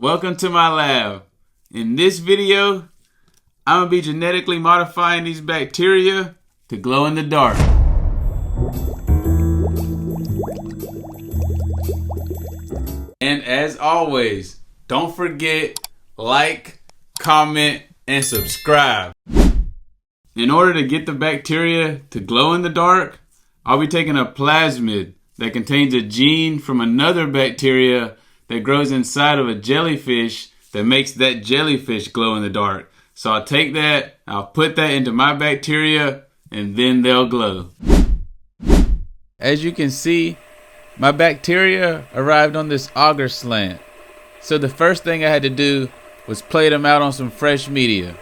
Welcome to my lab. In this video, I'm going to be genetically modifying these bacteria to glow in the dark. And as always, don't forget, like, comment, and subscribe. In order to get the bacteria to glow in the dark, I'll be taking a plasmid that contains a gene from another bacteria that grows inside of a jellyfish that makes that jellyfish glow in the dark. So I'll take that, I'll put that into my bacteria, and then they'll glow. As you can see, my bacteria arrived on this auger slant. So the first thing I had to do was plate them out on some fresh media.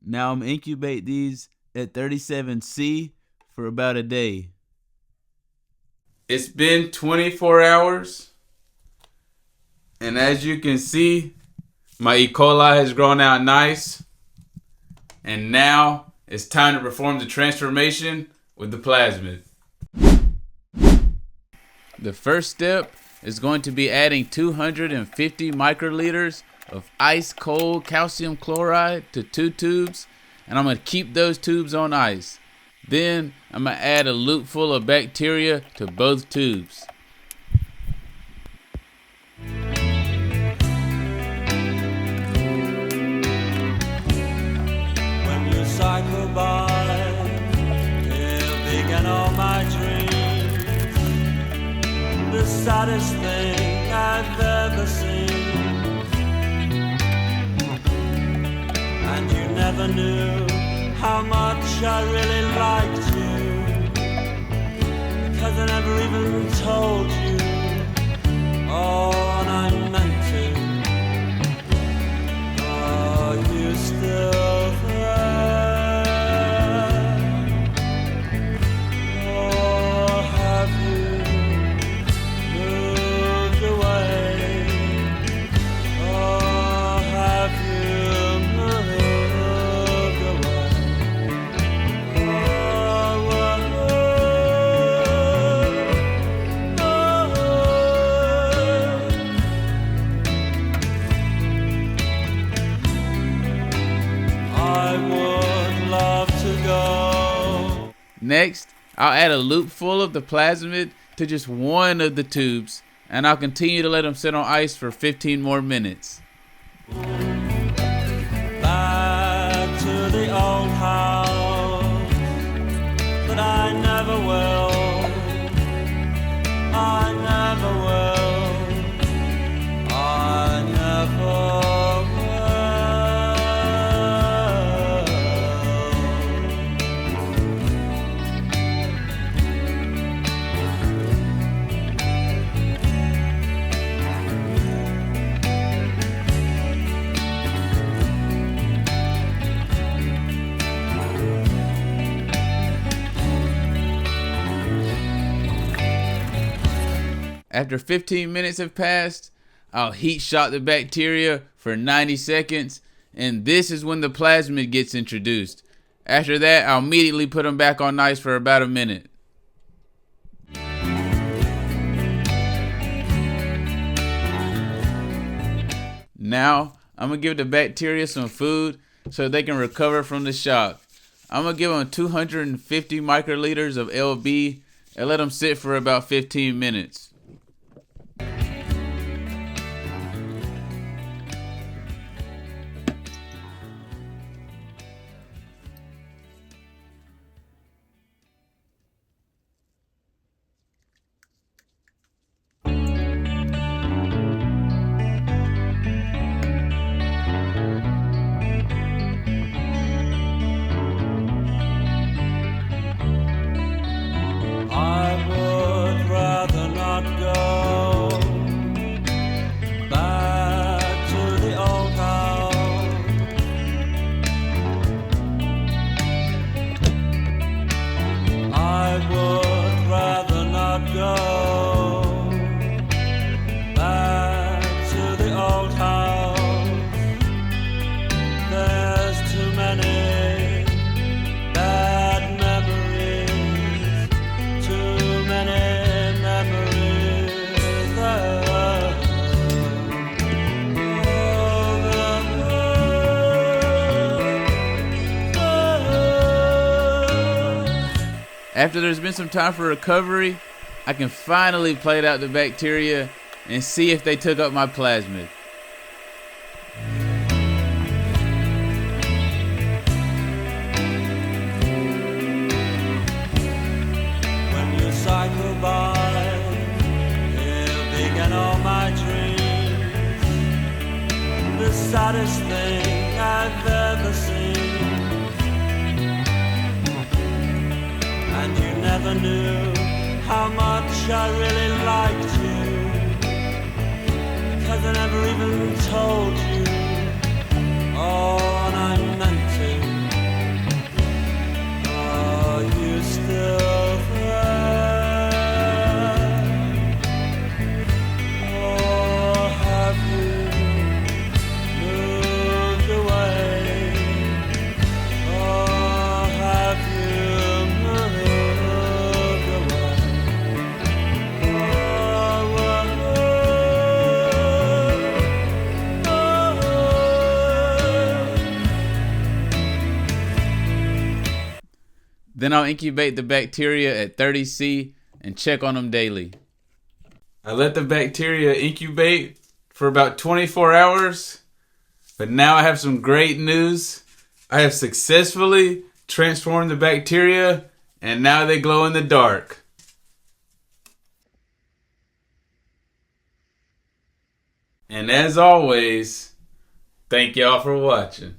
Now I'm incubate these at 37°C for about a day. It's been 24 hours. And as you can see, my E. coli has grown out nice. And now it's time to perform the transformation with the plasmid. The first step is going to be adding 250 microliters of ice cold calcium chloride to 2 tubes, and I'm going to keep those tubes on ice. Then I'm going to add a loop full of bacteria to both tubes. When you cycle by, here begin all my dreams. The saddest thing I've ever seen. And you never knew how much I really liked you, because I never even told you. Oh, and I meant to. Are you still there? Or have you moved away? Or have you Next, I'll add a loop full of the plasmid to just one of the tubes, and I'll continue to let them sit on ice for 15 more minutes. Back to the old house, but I never will. I never will. I never will. After 15 minutes have passed, I'll heat shock the bacteria for 90 seconds, and this is when the plasmid gets introduced. After that, I'll immediately put them back on ice for about a minute. Now, I'm going to give the bacteria some food so they can recover from the shock. I'm going to give them 250 microliters of LB and let them sit for about 15 minutes. After there's been some time for recovery, I can finally plate out the bacteria and see if they took up my plasmid. When you cycle by, here begin all my dreams. The saddest thing I've ever seen. And you never knew how much I really liked you, because I never even told you all I meant to. Are you still there? Or have you moved away? Or have you moved away? Then I'll incubate the bacteria at 30°C and check on them daily. I let the bacteria incubate for about 24 hours, but now I have some great news. I have successfully transformed the bacteria, and now they glow in the dark. And as always, thank y'all for watching.